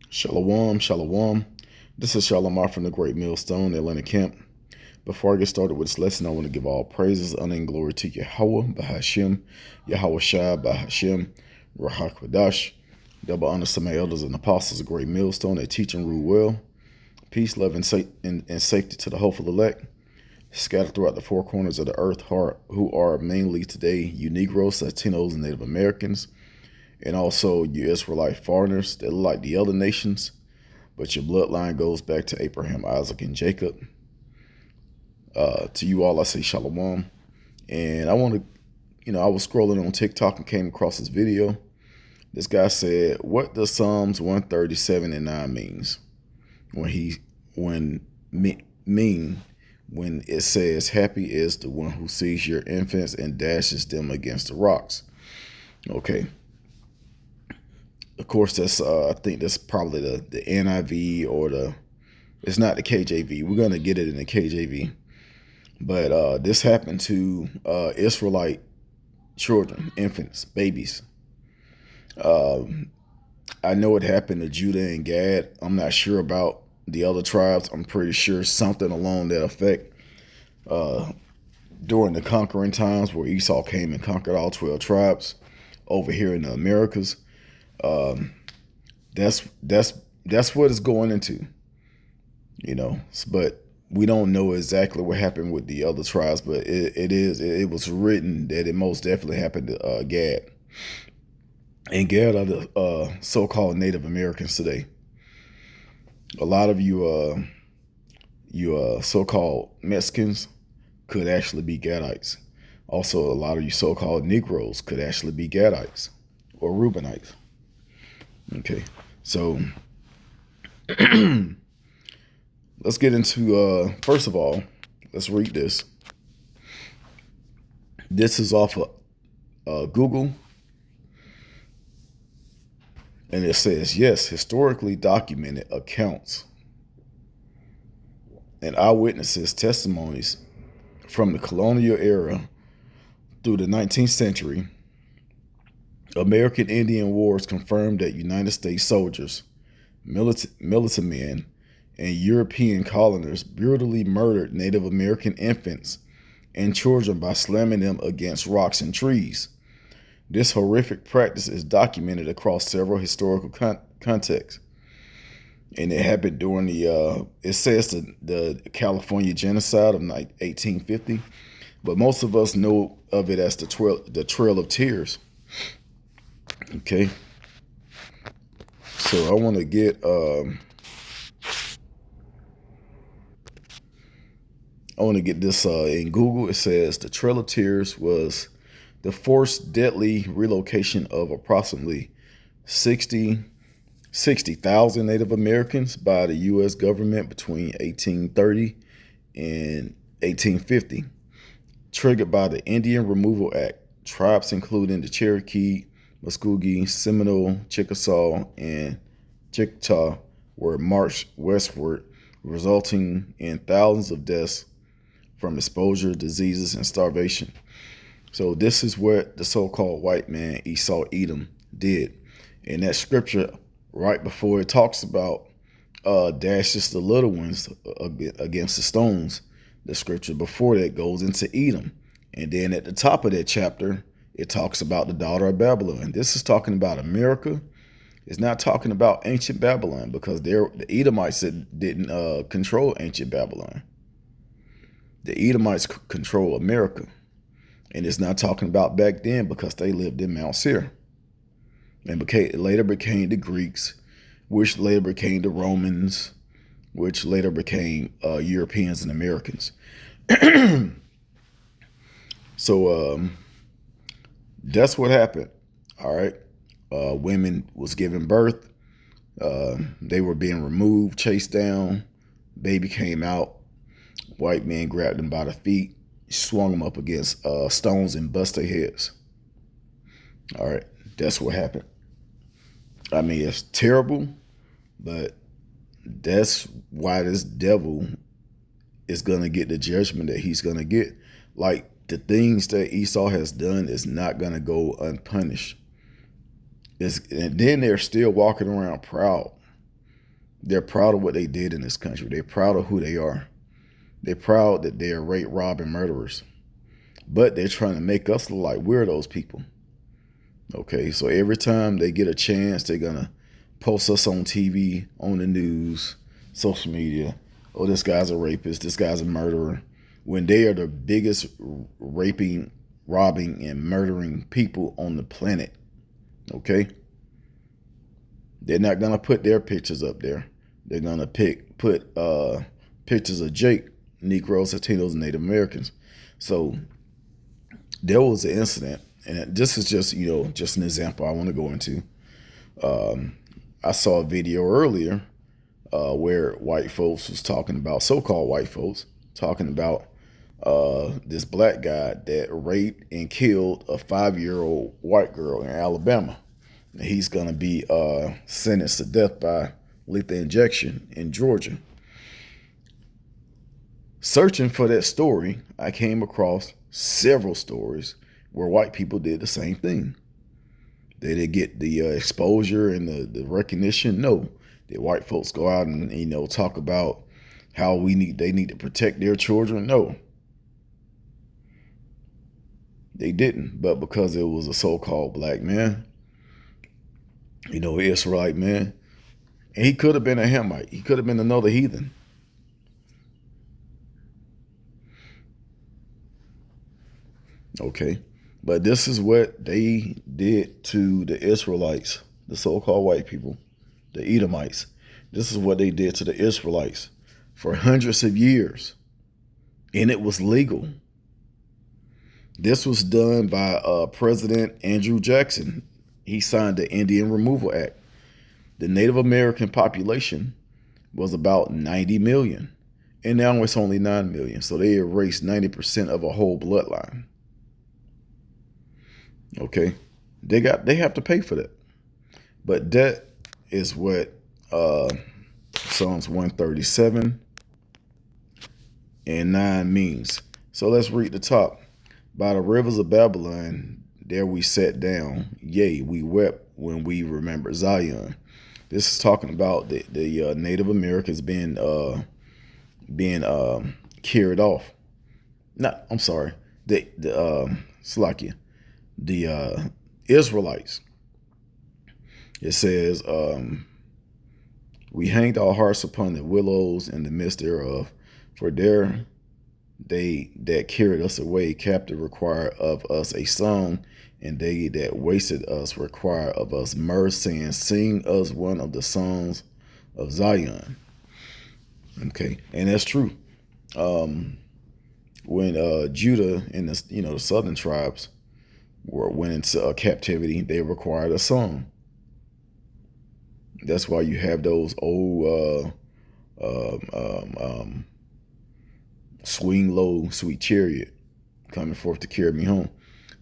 Shalom, shalom. This is Shalomar from the Great Millstone, Atlanta Camp. Before I get started with this lesson, I want to give all praises, honor, and glory to Yahweh, Bahashim, Yahweh Shai, Bahashim, Rahakwadash. Double honors to my elders and apostles of Great Millstone that teach and rule well. Peace, love, and safety to the hopeful elect, scattered throughout the four corners of the earth, who are mainly today you Negroes, Latinos, and Native Americans, and also you Israelite foreigners that look like the other nations, but your bloodline goes back to Abraham, Isaac, and Jacob. To you all, I say shalom. And I want to, I was scrolling on TikTok and came across this video. This guy said, "What does Psalms 137:9 means when it says, 'Happy is the one who sees your infants and dashes them against the rocks'?" Okay. Of course, that's I think that's probably the NIV or it's not the KJV. We're gonna get it in the KJV, but this happened to Israelite children, infants, babies. I know it happened to Judah and Gad. I'm not sure about the other tribes. I'm pretty sure something along that effect. During the conquering times where Esau came and conquered all 12 tribes over here in the Americas. That's what it's going into, but we don't know exactly what happened with the other tribes, but it was written that it most definitely happened to Gad. And Gad are the so-called Native Americans today. A lot of you so-called Mexicans could actually be Gadites. Also, a lot of you so-called Negroes could actually be Gadites or Reubenites. Okay, so let's get into, first of all, let's read this. This is off of Google, and it says, yes, historically documented accounts and eyewitnesses' testimonies from the colonial era through the 19th century. American Indian Wars confirmed that United States soldiers, militia men, and European colonists brutally murdered Native American infants and children by slamming them against rocks and trees. This horrific practice is documented across several historical contexts. And it happened during it says the California genocide of 1850, but most of us know of it as the Trail of Tears. Okay, so I want to get this in Google. It says the Trail of Tears was the forced deadly relocation of approximately 60,000 Native Americans by the U.S. government between 1830 and 1850, triggered by the Indian Removal Act. Tribes including the Cherokee, Muskogee, Seminole, Chickasaw, and Chickasaw were marched westward, resulting in thousands of deaths from exposure, diseases, and starvation. So this is what the so-called white man Esau Edom did. In that scripture, right before it talks about dashes the little ones against the stones, the scripture before that goes into Edom. And then at the top of that chapter, it talks about the daughter of Babylon. This is talking about America. It's not talking about ancient Babylon, because the Edomites didn't control ancient Babylon. The Edomites control America. And it's not talking about back then, because they lived in Mount Seir. And later became the Greeks, which later became the Romans, which later became Europeans and Americans. So that's what happened. All right. Women was giving birth. They were being removed, chased down. Baby came out. White man grabbed them by the feet, swung them up against stones and bust their heads. All right. That's what happened. I mean, it's terrible, but that's why this devil is going to get the judgment that he's going to get. Like, the things that Esau has done is not going to go unpunished. And then they're still walking around proud. They're proud of what they did in this country. They're proud of who they are. They're proud that they are rape, rob, and murderers. But they're trying to make us look like we're those people. Okay, so every time they get a chance, they're going to post us on TV, on the news, social media. Oh, this guy's a rapist. This guy's a murderer. When they are the biggest raping, robbing, and murdering people on the planet. Okay? They're not going to put their pictures up there. They're going to put pictures of Jake, Negroes, Latinos, and Native Americans. So there was an incident, and this is just, just an example I want to go into. I saw a video earlier where white folks was talking about, so-called white folks, talking about this black guy that raped and killed a 5-year-old white girl in Alabama. And he's going to be sentenced to death by lethal injection in Georgia. Searching for that story, I came across several stories where white people did the same thing. They didn't get the exposure and the recognition. No, did white folks go out and talk about how they need to protect their children? No, they didn't. But because it was a so-called black man, Israelite man, and he could have been a Hamite. He could have been another heathen. Okay. But this is what they did to the Israelites, the so-called white people, the Edomites. This is what they did to the Israelites for hundreds of years. And it was legal. This was done by President Andrew Jackson. He signed the Indian Removal Act. The Native American population was about 90 million. And now it's only 9 million. So they erased 90% of a whole bloodline. Okay, they have to pay for that, but that is what Psalms 137 and 9 means. So let's read the top. By the rivers of Babylon, there we sat down. Yea, we wept when we remembered Zion. This is talking about the Native Americans being carried off. Slakia. The Israelites. It says, we hanged our hearts upon the willows in the midst thereof, for there they that carried us away captive require of us a song, and they that wasted us require of us mirth, saying, sing us one of the songs of Zion. Okay, and that's true. When Judah and the southern tribes went into captivity, they required a song. That's why you have those old swing low, sweet chariot coming forth to carry me home.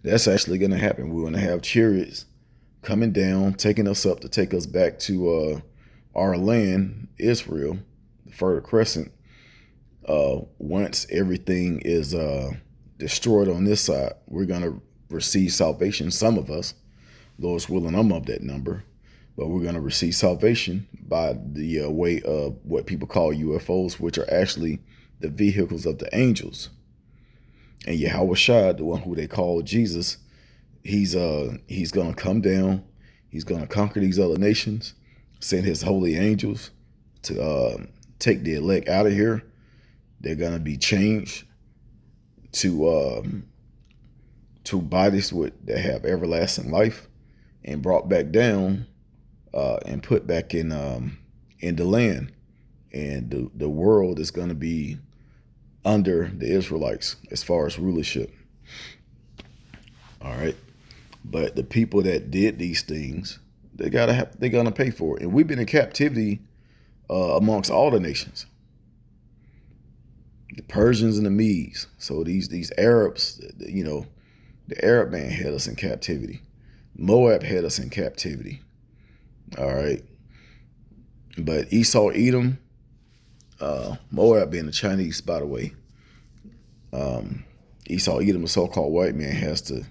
That's actually going to happen. We're going to have chariots coming down, taking us up to take us back to our land, Israel, the Fertile Crescent. Once everything is destroyed on this side, we're going to receive salvation. Some of us, Lord's willing, I'm of that number, but we're going to receive salvation by the way of what people call UFOs, which are actually the vehicles of the angels. And Yahweh Shai, the one who they call Jesus, he's going to come down. He's going to conquer these other nations, send his holy angels to take the elect out of here. They're going to be changed to bodies that have everlasting life, and brought back down and put back in the land. And the world is going to be under the Israelites as far as rulership. All right. But the people that did these things, they're gonna pay for it. And we've been in captivity amongst all the nations. The Persians and the Medes. So these Arabs, the Arab man had us in captivity. Moab had us in captivity. All right. But Esau, Edom, Moab being the Chinese, by the way. Esau, Edom, a so-called white man, has to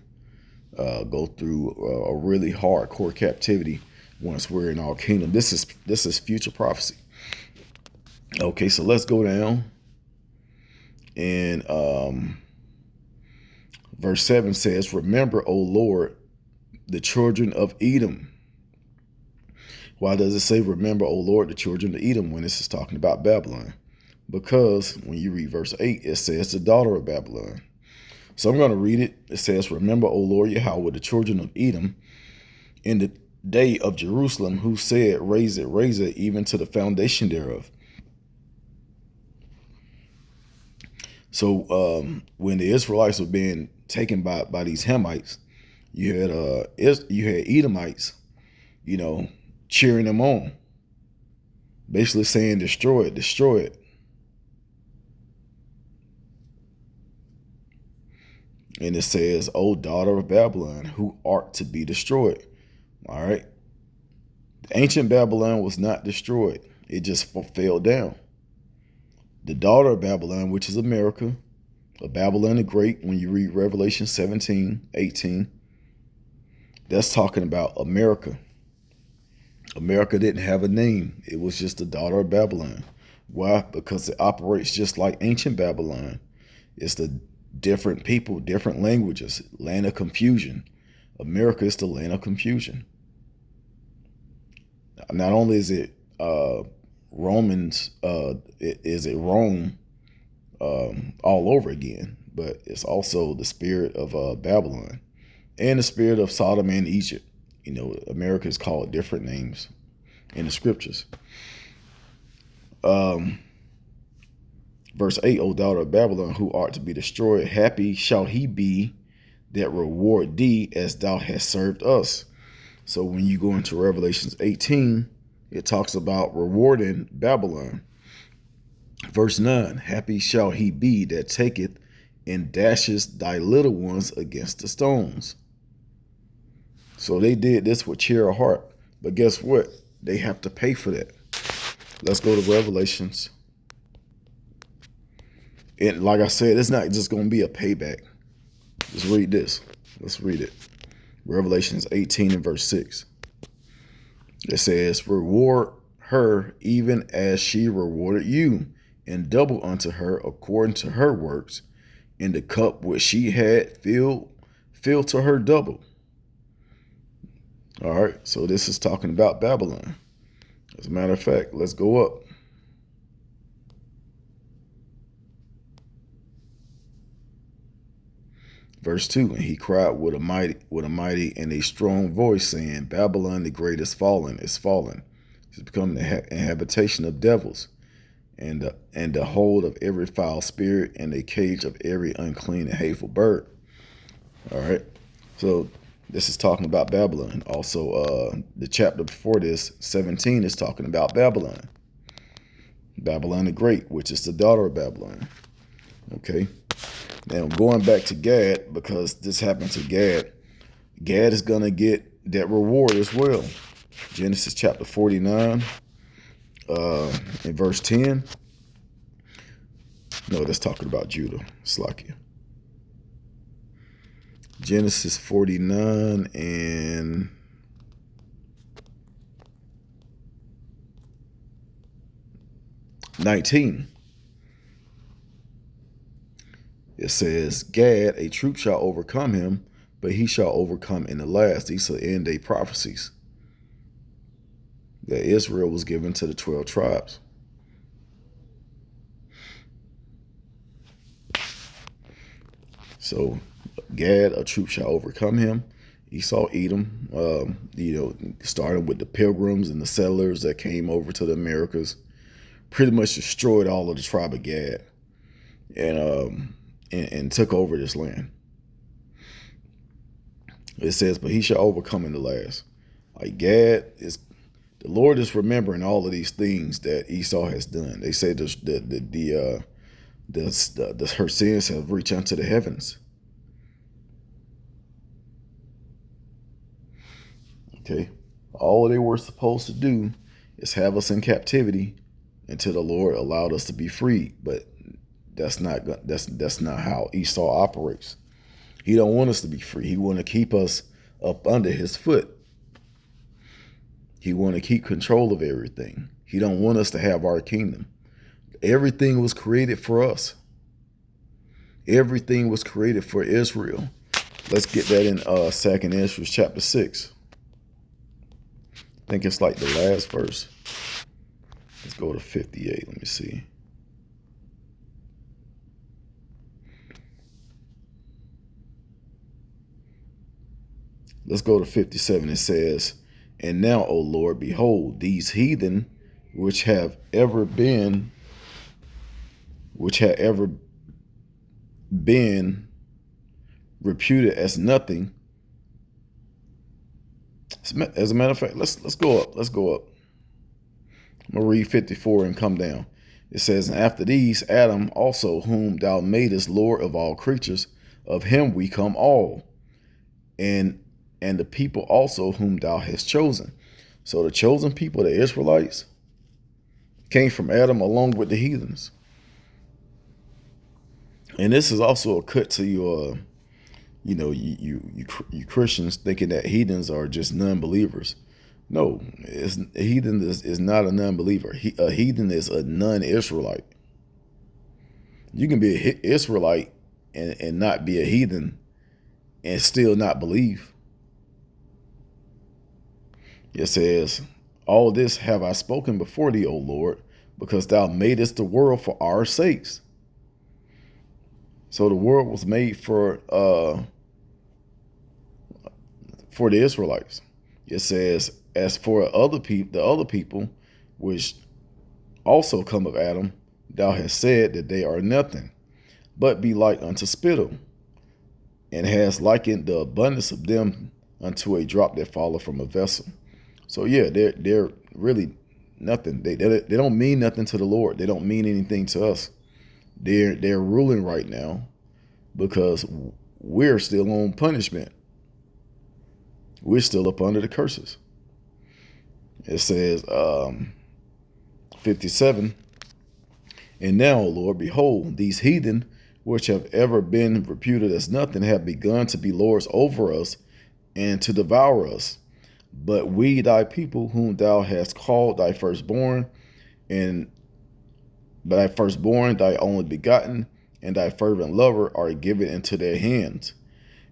go through a really hardcore captivity once we're in our kingdom. This is future prophecy. Okay, so let's go down. And verse 7 says, remember, O Lord, the children of Edom. Why does it say, remember, O Lord, the children of Edom, when this is talking about Babylon? Because when you read verse 8, it says the daughter of Babylon. So I'm going to read it. It says, remember, O Lord Yahweh, the children of Edom, in the day of Jerusalem, who said, raise it, even to the foundation thereof. So when the Israelites were being taken by these Hamites, you had Edomites, cheering them on, basically saying, destroy it, destroy it. And it says, O daughter of Babylon, who art to be destroyed. All right. The ancient Babylon was not destroyed. It just fell down. The daughter of Babylon, which is America, of Babylon the Great, when you read Revelation 17:18, that's talking about America. America didn't have a name. It was just the daughter of Babylon. Why? Because it operates just like ancient Babylon. It's the different people, different languages, land of confusion. America is the land of confusion. Not only is it Romans, is it Rome all over again, but it's also the spirit of Babylon and the spirit of Sodom and Egypt. America is called different names in the scriptures. Verse 8, O daughter of Babylon, who art to be destroyed, happy shall he be that reward thee as thou hast served us. So when you go into Revelations 18, it talks about rewarding Babylon. Verse 9, happy shall he be that taketh and dashes thy little ones against the stones. So they did this with cheer of heart. But guess what? They have to pay for that. Let's go to Revelations. And like I said, it's not just going to be a payback. Let's read this. Let's read it. Revelations 18 and verse 6. It says, reward her even as she rewarded you, and double unto her according to her works, in the cup which she had filled to her double. All right, so this is talking about Babylon. As a matter of fact, let's go up. Verse 2, and he cried with a mighty and a strong voice, saying, Babylon the great is fallen. It's become the habitation of devils, and the hold of every foul spirit, and a cage of every unclean and hateful bird. All right, so this is talking about Babylon. Also, the chapter before this, 17, is talking about Babylon. Babylon the Great, which is the daughter of Babylon. Okay. Now, going back to Gad, because this happened to Gad, Gad is going to get that reward as well. Genesis chapter 49, in verse 10. No, that's talking about Judah. Slakia. Genesis 49 and 19. It says, Gad, a troop shall overcome him, but he shall overcome in the last. These are end day prophecies that Israel was given to the 12 tribes. So Gad, a troop shall overcome him. Esau, Edom, started with the pilgrims and the settlers that came over to the Americas, pretty much destroyed all of the tribe of Gad, and took over this land. It says, but he shall overcome in the last. Like Gad is, the Lord is remembering all of these things that Esau has done. They say her sins have reached unto the heavens. Okay, all they were supposed to do is have us in captivity until the Lord allowed us to be freed. But that's not how Esau operates. He don't want us to be free. He want to keep us up under his foot. He want to keep control of everything. He don't want us to have our kingdom. Everything was created for us. Everything was created for Israel. Let's get that in 2nd Ezra chapter 6. I think it's like the last verse. Let's go to 58. Let me see. Let's go to 57. It says, "And now, O Lord, behold, these heathen which have ever been reputed as nothing." As a matter of fact, let's go up. Let's go up. I'm gonna read 54 and come down. It says, "And after these, Adam also, whom thou madest Lord of all creatures, of him we come all, and the people also whom thou hast chosen." So the chosen people, the Israelites, came from Adam along with the heathens. And this is also a cut to your, you Christians thinking that heathens are just non-believers. No, a heathen is not a non-believer. A heathen is a non-Israelite. You can be an Israelite and not be a heathen and still not believe. It says, "All this have I spoken before thee, O Lord, because thou madest the world for our sakes." So the world was made for the Israelites. It says, "As for the other people, which also come of Adam, thou hast said that they are nothing, but be like unto spittle, and hast likened the abundance of them unto a drop that falleth from a vessel." So yeah, they're really nothing. They don't mean nothing to the Lord. They don't mean anything to us. They're ruling right now because we're still on punishment. We're still up under the curses. It says 57, "And now, O Lord, behold, these heathen which have ever been reputed as nothing have begun to be lords over us and to devour us. But we, thy people, whom thou hast called thy firstborn, thy only begotten, and thy fervent lover, are given into their hands.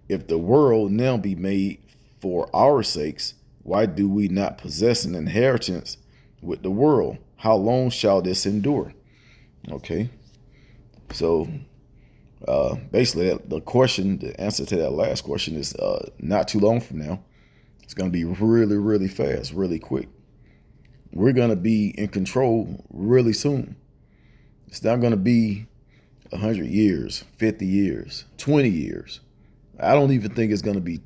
If the world now be made for our sakes, why do we not possess an inheritance with the world? How long shall this endure?" Okay, so basically the answer to that last question is not too long from now. It's going to be really, really fast, really quick. We're going to be in control really soon. It's not going to be 100 years, 50 years, 20 years. I don't even think it's going to be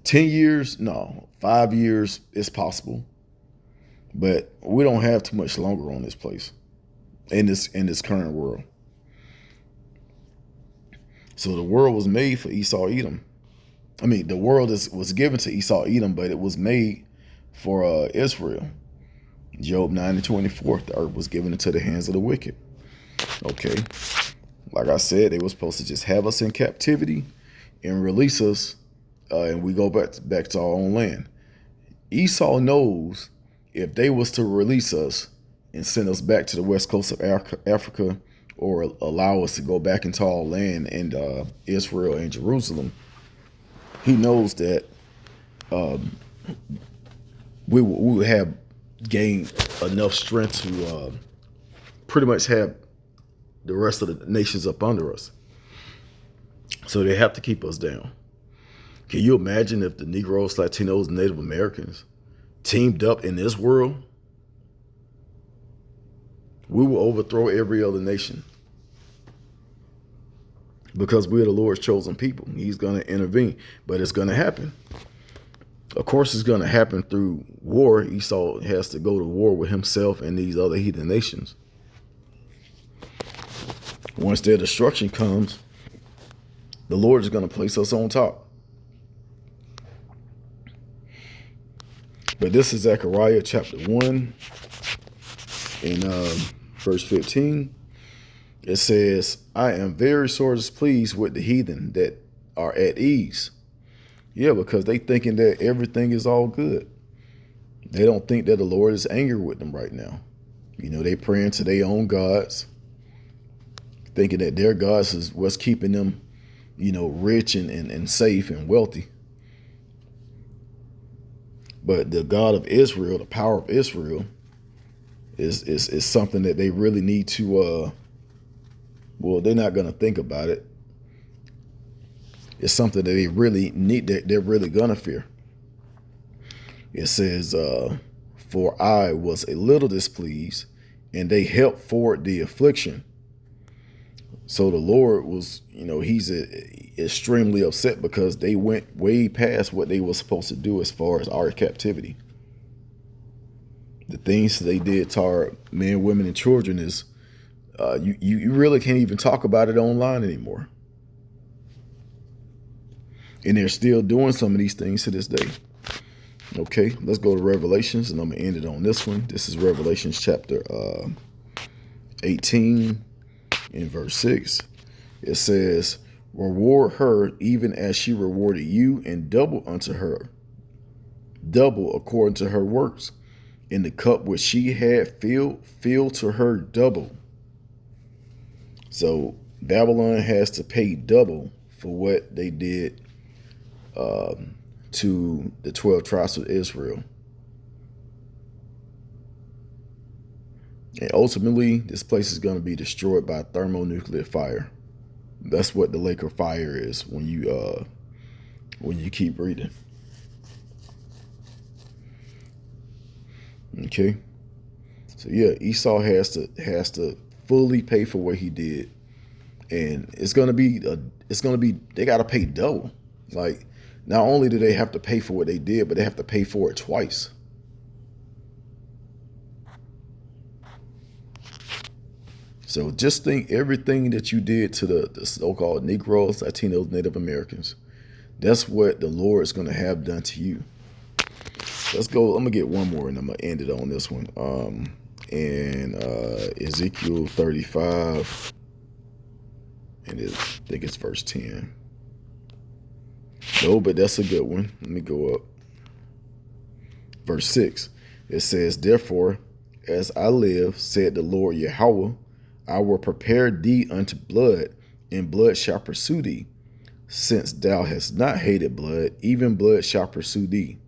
10 years. No, 5 years is possible. But we don't have too much longer on this place in this current world. So the world was made for Esau, Edom. I mean, the world was given to Esau, Edom, but it was made for Israel. Job 9:24, the earth was given into the hands of the wicked. Okay, like I said, they were supposed to just have us in captivity and release us, and we go back to our own land. Esau knows if they was to release us and send us back to the west coast of Africa, or allow us to go back into our land and Israel and Jerusalem, he knows that we would have gained enough strength to pretty much have the rest of the nations up under us. So they have to keep us down. Can you imagine if the Negroes, Latinos, and Native Americans teamed up in this world? We will overthrow every other nation because we're the Lord's chosen people. He's going to intervene, but it's going to happen. Of course, it's going to happen through war. Esau has to go to war with himself and these other heathen nations. Once their destruction comes, the Lord is going to place us on top. But this is Zechariah chapter 1 in verse 15. It says, "I am very sore displeased with the heathen that are at ease." Yeah, because they thinking that everything is all good. They don't think that the Lord is angry with them right now. You know, they praying to their own gods, thinking that their gods is what's keeping them, you know, rich and safe and wealthy. But the God of Israel, the power of Israel, is something that they really need to well, they're not gonna think about it. It's something that they really need, that they're really gonna fear. It says, for I was a little displeased, and they helped forward the affliction. So the Lord was, you know, he's extremely upset because they went way past what they were supposed to do as far as our captivity. The things they did to our men, women, and children is, you really can't even talk about it online anymore. And they're still doing some of these things to this day. Okay, let's go to Revelations, and I'm going to end it on this one. This is Revelations chapter 18 in verse 6. It says, reward her even as she rewarded you, and double unto her, double according to her works. In the cup which she had filled to her double. So Babylon has to pay double for what they did to the 12 tribes of Israel. And ultimately, this place is going to be destroyed by thermonuclear fire. That's what the lake of fire is when you keep reading. Okay. So yeah, Esau has to fully pay for what he did. And it's gonna be they gotta pay double. Like, not only do they have to pay for what they did, but they have to pay for it twice. So just think everything that you did to the so-called Negroes, Latinos, Native Americans, that's what the Lord is going to have done to you. Let's go. I'm going to get one more, and I'm going to end it on this one. In Ezekiel 35, and I think it's verse 10. No, but that's a good one. Let me go up. Verse 6. It says, therefore, as I live, said the Lord Yahweh, I will prepare thee unto blood, and blood shall pursue thee. Since thou hast not hated blood, even blood shall pursue thee.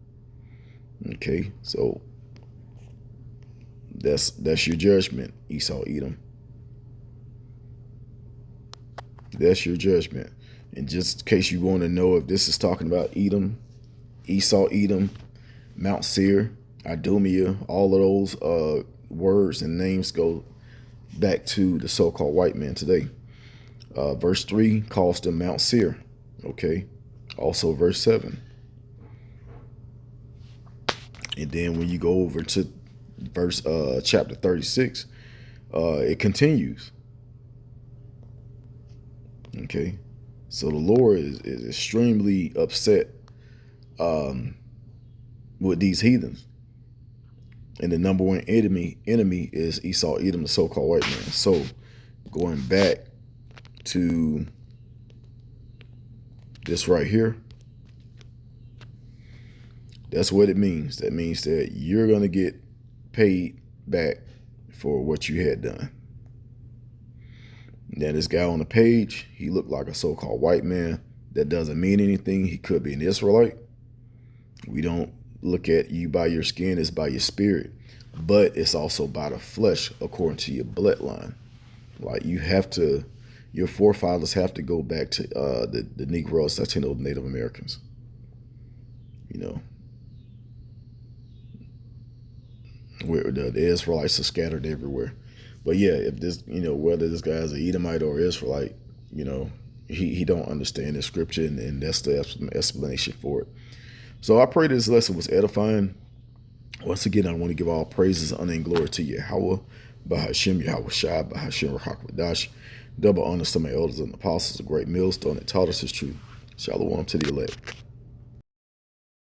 Okay, so that's your judgment, Esau, Edom. That's your judgment. And just in case you want to know if this is talking about Edom, Esau, Edom, Mount Seir, Idumea, all of those words and names go back to the so-called white man today. Verse 3 calls them Mount Seir. Okay. Also verse 7. And then when you go over to verse chapter 36, it continues. Okay. So the Lord is extremely upset with these heathens. And the number one enemy is Esau, Edom, the so-called white man. So going back to this right here, that's what it means. That means that you're going to get paid back for what you had done. Now, this guy on the page, he looked like a so-called white man. That doesn't mean anything. He could be an Israelite. We don't look at you by your skin, it's by your spirit. But it's also by the flesh, according to your bloodline. Like, you have to, your forefathers have to go back to the Negroes, Latinos, Native Americans. You know, where the Israelites are scattered everywhere. But yeah, if this, you know, whether this guy is an Edomite or Israelite, you know, he don't understand the scripture, and that's the explanation for it. So I pray this lesson was edifying. Once again, I want to give all praises, honor, and glory to Yahweh, Bahashem Yahweh Shai, Bahashem Rahak. Double honors to my elders and apostles, a great millstone that taught us his truth. Shalom to the elect.